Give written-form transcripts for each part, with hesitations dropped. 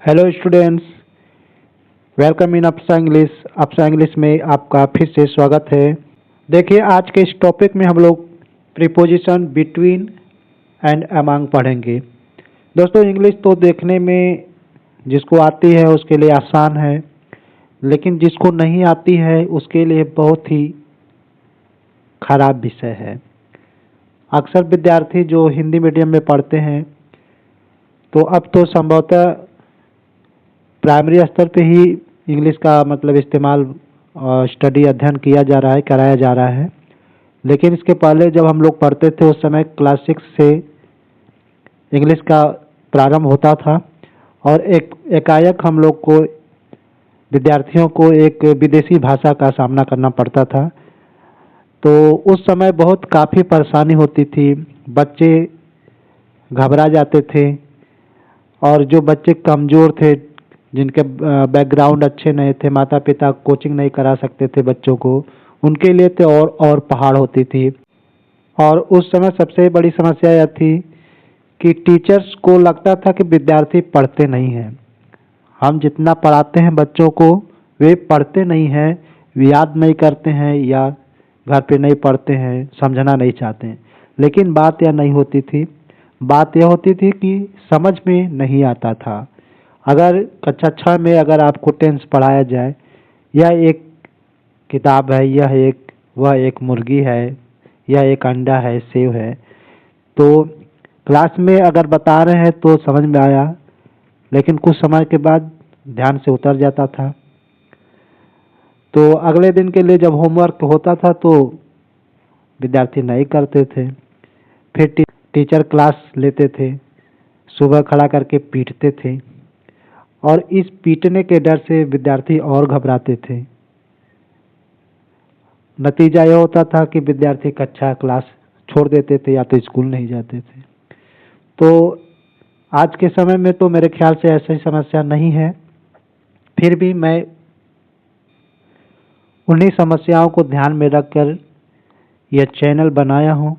Hello students, welcome in Apsa English में आपका फिर से स्वागत है। देखिए, आज के इस टॉपिक में हम लोग प्रीपोजिशन बिटवीन एंड अमंग पढ़ेंगे। दोस्तों, इंग्लिश तो देखने में जिसको आती है उसके लिए आसान है, लेकिन जिसको नहीं आती है उसके लिए बहुत ही खराब विषय है। अक्सर विद्यार्थी जो हिंदी मीडियम में पढ़ते हैं तो अब तो संभवतः प्राइमरी स्तर पे ही इंग्लिश का मतलब इस्तेमाल स्टडी अध्ययन किया जा रहा है, कराया जा रहा है। लेकिन इसके पहले जब हम लोग पढ़ते थे उस समय क्लास 6 से इंग्लिश का प्रारंभ होता था और एकाएक हम लोग को विद्यार्थियों को एक विदेशी भाषा का सामना करना पड़ता था। तो उस समय बहुत काफ़ी परेशानी होती थी, बच्चे घबरा जाते थे और जो बच्चे कमज़ोर थे, जिनके बैकग्राउंड अच्छे नहीं थे, माता पिता कोचिंग नहीं करा सकते थे बच्चों को, उनके लिए तो और पहाड़ होती थी। और उस समय सबसे बड़ी समस्या यह थी कि टीचर्स को लगता था कि विद्यार्थी पढ़ते नहीं हैं। हम जितना पढ़ाते हैं बच्चों को वे पढ़ते नहीं हैं, याद नहीं करते हैं या घर पे नहीं पढ़ते हैं, समझना नहीं चाहते हैं। लेकिन बात यह नहीं होती थी, बात यह होती थी कि समझ में नहीं आता था। अगर कक्षा 6 में अगर आपको टेंस पढ़ाया जाए, यह एक किताब है, वह एक मुर्गी है, यह एक अंडा है, सेव है, तो क्लास में अगर बता रहे हैं तो समझ में आया, लेकिन कुछ समय के बाद ध्यान से उतर जाता था। तो अगले दिन के लिए जब होमवर्क होता था तो विद्यार्थी नहीं करते थे। फिर टीचर क्लास लेते थे, सुबह खड़ा करके पीटते थे और इस पीटने के डर से विद्यार्थी और घबराते थे। नतीजा यह होता था कि विद्यार्थी कक्षा क्लास छोड़ देते थे या तो स्कूल नहीं जाते थे। तो आज के समय में तो मेरे ख्याल से ऐसी समस्या नहीं है, फिर भी मैं उन्हीं समस्याओं को ध्यान में रखकर यह चैनल बनाया हूँ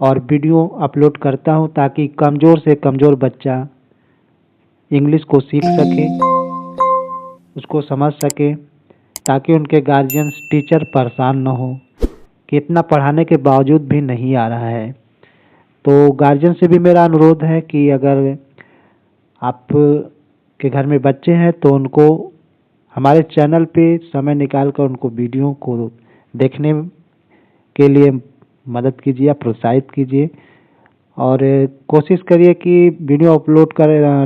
और वीडियो अपलोड करता हूँ ताकि कमज़ोर से कमज़ोर बच्चा इंग्लिश को सीख सके, उसको समझ सके, ताकि उनके गार्जियंस टीचर परेशान न हो कि इतना पढ़ाने के बावजूद भी नहीं आ रहा है। तो गार्जियन से भी मेरा अनुरोध है कि अगर आप के घर में बच्चे हैं तो उनको हमारे चैनल पे समय निकाल कर उनको वीडियो को देखने के लिए मदद कीजिए या प्रोत्साहित कीजिए और कोशिश करिए कि वीडियो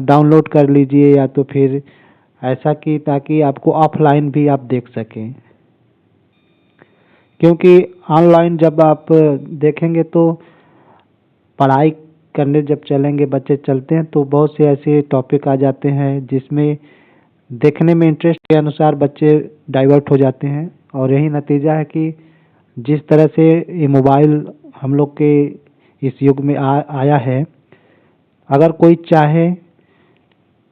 डाउनलोड कर लीजिए या तो फिर ऐसा कि ताकि आपको ऑफलाइन भी आप देख सकें, क्योंकि ऑनलाइन जब आप देखेंगे तो पढ़ाई करने जब चलेंगे, बच्चे चलते हैं तो बहुत से ऐसे टॉपिक आ जाते हैं जिसमें देखने में इंटरेस्ट के अनुसार बच्चे डाइवर्ट हो जाते हैं और यही नतीजा है कि जिस तरह से ये मोबाइल हम लोग के इस युग में आया है, अगर कोई चाहे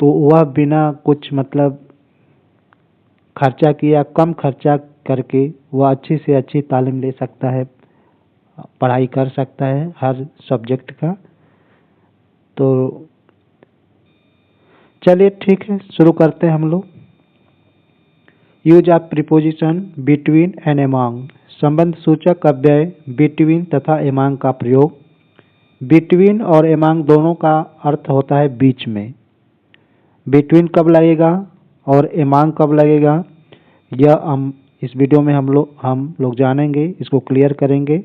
तो वह बिना कुछ मतलब खर्चा किया, कम खर्चा करके वह अच्छी से अच्छी तालीम ले सकता है, पढ़ाई कर सकता है हर सब्जेक्ट का। तो चलिए ठीक है, शुरू करते हैं हम लोग। Use of preposition between and among. संबंध सूचक अव्यय बिटवीन तथा अमंग का प्रयोग। बिटवीन और अमंग दोनों का अर्थ होता है बीच में। बिटवीन कब लगेगा और अमंग कब लगेगा, यह हम इस वीडियो में हम लोग जानेंगे, इसको क्लियर करेंगे।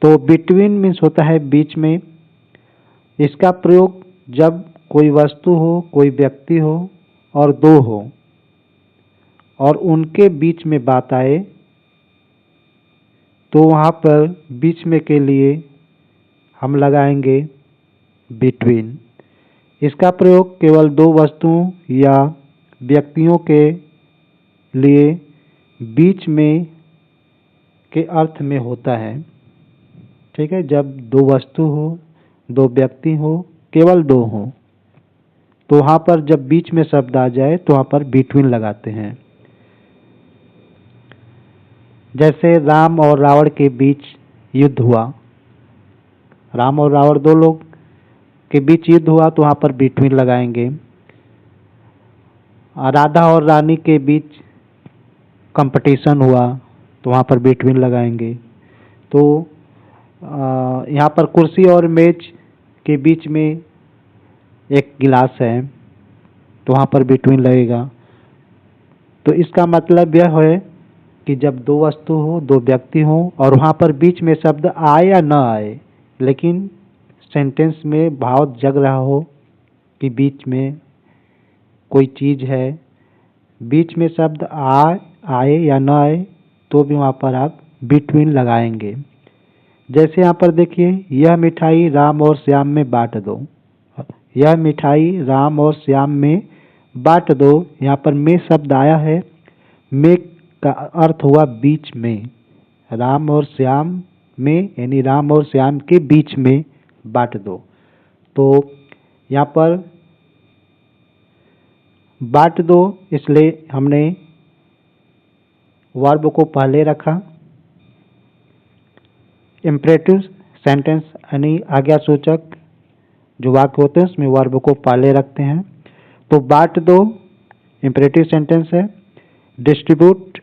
तो बिटवीन मीन्स होता है बीच में। इसका प्रयोग जब कोई वस्तु हो, कोई व्यक्ति हो और दो हो और उनके बीच में बात आए तो वहाँ पर बीच में के लिए हम लगाएंगे बिटवीन। इसका प्रयोग केवल दो वस्तुओं या व्यक्तियों के लिए बीच में के अर्थ में होता है। ठीक है, जब दो वस्तु हो, दो व्यक्ति हो, केवल दो हो, तो वहाँ पर जब बीच में शब्द आ जाए तो वहाँ पर बिटवीन लगाते हैं। जैसे राम और रावण के बीच युद्ध हुआ, राम और रावण दो लोग के बीच युद्ध हुआ तो वहाँ पर बिटवीन लगाएंगे। राधा और रानी के बीच कंपटीशन हुआ तो वहाँ पर बिटवीन लगाएंगे। तो यहाँ पर कुर्सी और मेज के बीच में एक गिलास है तो वहाँ पर बिटवीन लगेगा। तो इसका मतलब यह है कि जब दो वस्तु हो, दो व्यक्ति हो और वहाँ पर बीच में शब्द आए या ना आए, लेकिन सेंटेंस में भाव जग रहा हो कि बीच में कोई चीज़ है, बीच में शब्द आए या ना आए, तो भी वहाँ पर आप बिटवीन लगाएंगे। जैसे यहाँ पर देखिए, यह मिठाई राम और श्याम में बांट दो। यह मिठाई राम और श्याम में बांट दो। यहाँ पर में शब्द आया है, में का अर्थ हुआ बीच में। राम और श्याम में यानी राम और श्याम के बीच में बांट दो। तो यहाँ पर बांट दो इसलिए हमने वर्ब को पहले रखा। इम्परेटिव सेंटेंस यानी आज्ञा सूचक जो वाक्य होते हैं उसमें वर्ब को पहले रखते हैं। तो बांट दो इम्परेटिव सेंटेंस है। Distribute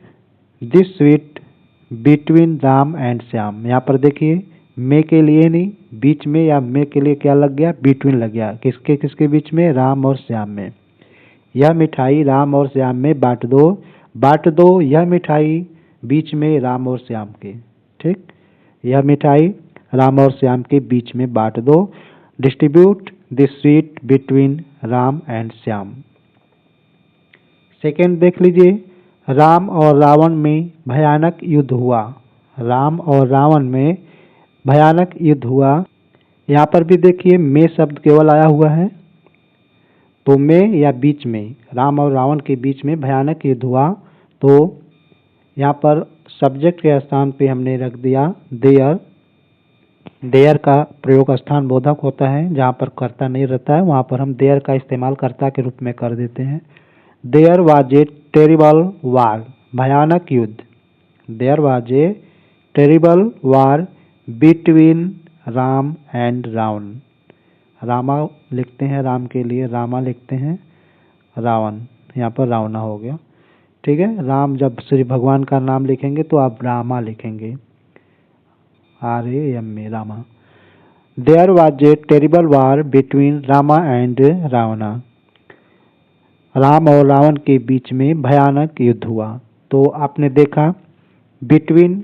this sweet between Ram and Shyam. यहाँ पर देखिए, में के लिए नहीं, बीच में या में के लिए क्या लग गया, बिटवीन लग गया। किसके किसके बीच में, राम और श्याम में। यह मिठाई राम और श्याम में बांट दो। बांट दो यह मिठाई बीच में राम और श्याम के। ठीक, यह मिठाई राम और श्याम के बीच में बांट दो। Distribute this sweet between Ram and Shyam. Second देख लीजिए, राम और रावण में भयानक युद्ध हुआ। राम और रावण में भयानक युद्ध हुआ। यहाँ पर भी देखिए, में शब्द केवल आया हुआ है, तो में या बीच में, राम और रावण के बीच में भयानक युद्ध हुआ। तो यहाँ पर सब्जेक्ट के स्थान पे हमने रख दिया देयर। देयर का प्रयोग स्थान बोधक होता है, जहाँ पर कर्ता नहीं रहता है वहाँ पर हम देयर का इस्तेमाल कर्ता के रूप में कर देते हैं। There was a terrible war, भयानक युद्ध। There was a terrible war between Ram and Ravan. Rama लिखते हैं राम के लिए, रामा लिखते हैं रावण, यहाँ पर रावणा हो गया। ठीक है, राम जब श्री भगवान का नाम लिखेंगे तो आप रामा लिखेंगे, RAM में Rama. There was a terrible war between Rama and Ravana. Ram और रावण के बीच में भयानक युद्ध हुआ। तो आपने देखा, बिटवीन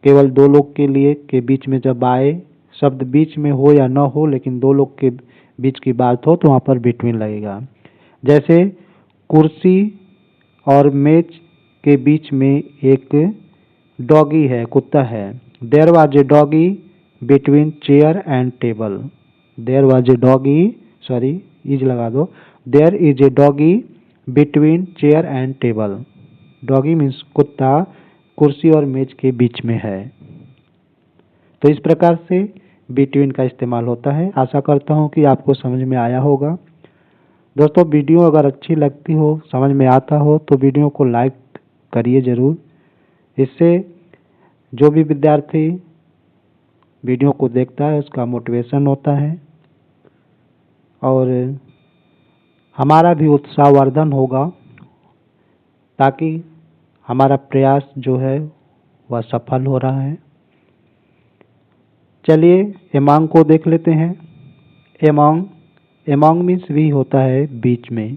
केवल दो लोग के लिए के बीच में जब आए, शब्द बीच में हो या न हो, लेकिन दो लोग के बीच की बात हो तो वहाँ पर बिटवीन लगेगा। जैसे कुर्सी और मेज के बीच में एक डॉगी है, कुत्ता है। There was a doggy between chair and table. There was a doggy, sorry is लगा दो, there is a doggy between chair and table. Doggy means कुत्ता, कुर्सी और मेज के बीच में है। तो इस प्रकार से बिटवीन का इस्तेमाल होता है। आशा करता हूँ कि आपको समझ में आया होगा। दोस्तों, वीडियो अगर अच्छी लगती हो, समझ में आता हो तो वीडियो को लाइक करिए ज़रूर। इससे जो भी विद्यार्थी वीडियो को देखता है उसका मोटिवेशन होता है और हमारा भी उत्साहवर्धन होगा, ताकि हमारा प्रयास जो है वह सफल हो रहा है। चलिए एमॉन्ग को देख लेते हैं। एमॉन्ग, एमॉन्ग मीन्स भी होता है बीच में।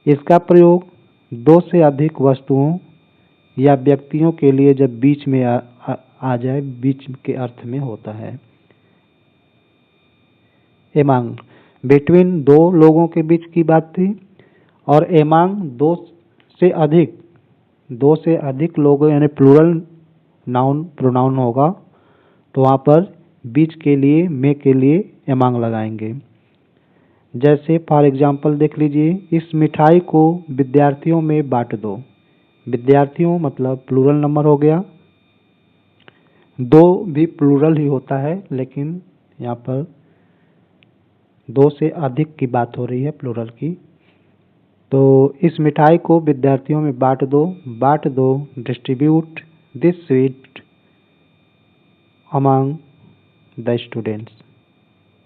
इसका प्रयोग दो से अधिक वस्तुओं या व्यक्तियों के लिए जब बीच में आ जाए, बीच के अर्थ में होता है। एमॉन्ग बिटवीन दो लोगों के बीच की बात थी, और एमॉन्ग दो से अधिक लोगों यानी प्लूरल नाउन प्रोनाउन होगा, तो वहाँ पर बीच के लिए, में के लिए एमॉन्ग लगाएंगे। जैसे फॉर एग्जाम्पल देख लीजिए, इस मिठाई को विद्यार्थियों में बांट दो। विद्यार्थियों मतलब प्लूरल नंबर हो गया। दो भी प्लूरल ही होता है, लेकिन यहाँ पर दो से अधिक की बात हो रही है, प्लूरल की। तो इस मिठाई को विद्यार्थियों में बांट दो। बांट दो, distribute this sweet among the students.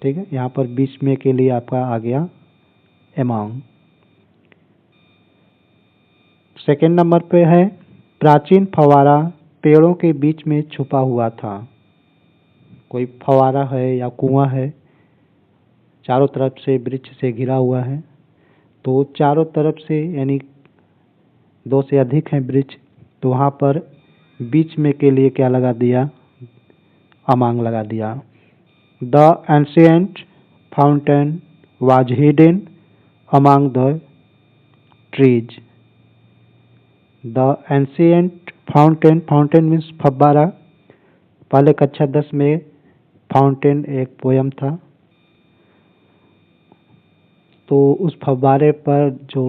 ठीक है, यहाँ पर बीच में के लिए आपका आ गया अमंग। सेकंड नंबर पे है प्राचीन फव्वारा पेड़ों के बीच में छुपा हुआ था। कोई फव्वारा है या कुआं है, चारों तरफ से वृक्ष से घिरा हुआ है, तो चारों तरफ से यानी दो से अधिक हैं वृक्ष, तो वहाँ पर बीच में के लिए क्या लगा दिया, अमांग लगा दिया। The ancient fountain was hidden among the trees. The ancient fountain, fountain means फव्वारा। पहले कक्षा 10 में फाउंटेन एक पोयम था, तो उस फव्वारे पर जो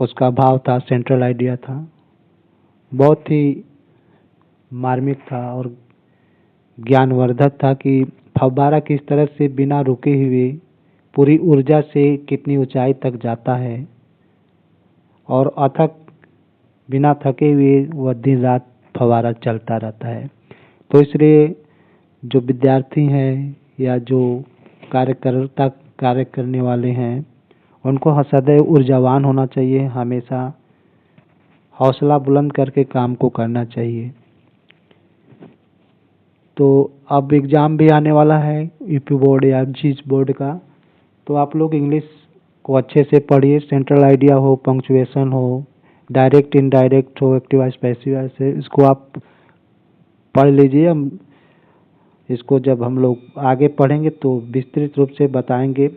उसका भाव था, सेंट्रल आइडिया था, बहुत ही मार्मिक था और ज्ञानवर्धक था कि फव्वारा किस तरह से बिना रुके हुए पूरी ऊर्जा से कितनी ऊंचाई तक जाता है और अथक बिना थके हुए वह दिन रात फव्वारा चलता रहता है। तो इसलिए जो विद्यार्थी हैं या जो कार्य करने वाले हैं, उनको सदैव ऊर्जावान होना चाहिए, हमेशा हौसला बुलंद करके काम को करना चाहिए। तो अब एग्ज़ाम भी आने वाला है यूपी बोर्ड या जीस बोर्ड का, तो आप लोग इंग्लिश को अच्छे से पढ़िए। सेंट्रल आइडिया हो, पंक्चुएशन हो, डायरेक्ट इनडायरेक्ट हो, एक्टिव वॉइस पैसिव वॉइस है, इसको आप पढ़ लीजिए। हम इसको जब हम लोग आगे पढ़ेंगे तो विस्तृत रूप से बताएंगे,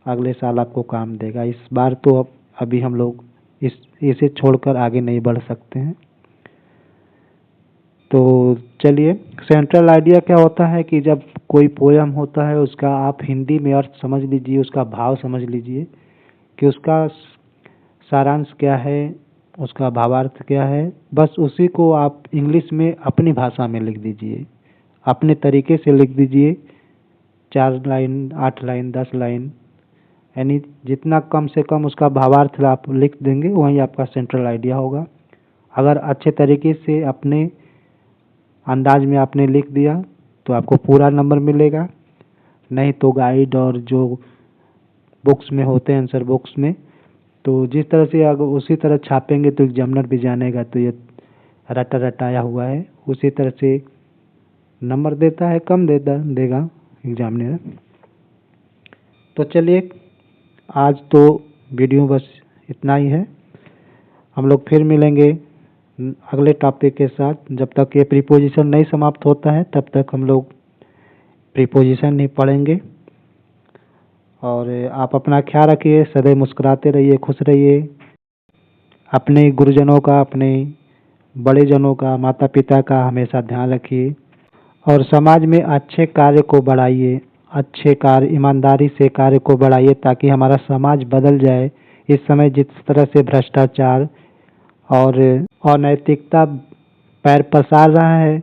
अगले साल आपको काम देगा। इस बार तो अभी हम लोग इसे छोड़कर आगे नहीं बढ़ सकते हैं। तो चलिए, सेंट्रल आइडिया क्या होता है कि जब कोई पोयम होता है उसका आप हिंदी में अर्थ समझ लीजिए, उसका भाव समझ लीजिए कि उसका सारांश क्या है, उसका भावार्थ क्या है, बस उसी को आप इंग्लिश में अपनी भाषा में लिख दीजिए, अपने तरीके से लिख दीजिए। 4 लाइन, 8 लाइन, 10 लाइन, यानी जितना कम से कम उसका भावार्थ आप लिख देंगे वही आपका सेंट्रल आइडिया होगा। अगर अच्छे तरीके से अपने अंदाज में आपने लिख दिया तो आपको पूरा नंबर मिलेगा, नहीं तो गाइड और जो बुक्स में होते हैं, आंसर बुक्स में, तो जिस तरह से अगर उसी तरह छापेंगे तो एग्जामिनर भी जानेगा तो ये रटा रटाया हुआ है, उसी तरह से नंबर देता है, कम देगा एग्जामिनर। तो चलिए, आज तो वीडियो बस इतना ही है। हम लोग फिर मिलेंगे अगले टॉपिक के साथ। जब तक ये प्रीपोजिशन नहीं समाप्त होता है तब तक हम लोग प्रीपोजिशन नहीं पढ़ेंगे। और आप अपना ख्याल रखिए, सदैव मुस्कुराते रहिए, खुश रहिए। अपने गुरुजनों का, अपने बड़े जनों का, माता पिता का हमेशा ध्यान रखिए और समाज में अच्छे कार्य को बढ़ाइए, अच्छे कार्य, ईमानदारी से कार्य को बढ़ाइए ताकि हमारा समाज बदल जाए। इस समय जिस तरह से भ्रष्टाचार और अनैतिकता पैर पसार रहा है,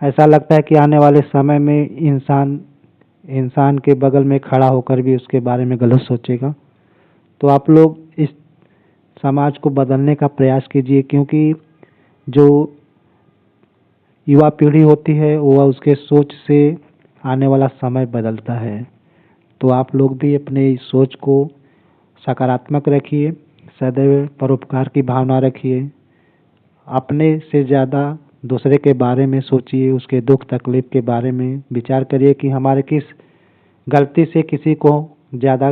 ऐसा लगता है कि आने वाले समय में इंसान के बगल में खड़ा होकर भी उसके बारे में गलत सोचेगा। तो आप लोग इस समाज को बदलने का प्रयास कीजिए, क्योंकि जो युवा पीढ़ी होती है वह उसके सोच से आने वाला समय बदलता है। तो आप लोग भी अपने सोच को सकारात्मक रखिए, सदैव परोपकार की भावना रखिए, अपने से ज़्यादा दूसरे के बारे में सोचिए, उसके दुख तकलीफ के बारे में विचार करिए कि हमारे किस गलती से किसी को ज़्यादा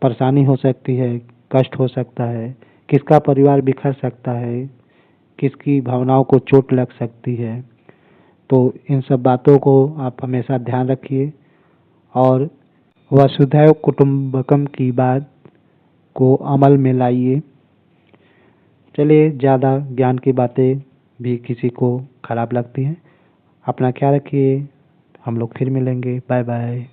परेशानी हो सकती है, कष्ट हो सकता है, किसका परिवार बिखर सकता है, किसकी भावनाओं को चोट लग सकती है। तो इन सब बातों को आप हमेशा ध्यान रखिए और वसुधैव कुटुंबकम की बात को अमल में लाइए। चलिए, ज़्यादा ज्ञान की बातें भी किसी को खराब लगती हैं। अपना ख्याल रखिए, हम लोग फिर मिलेंगे। Bye bye.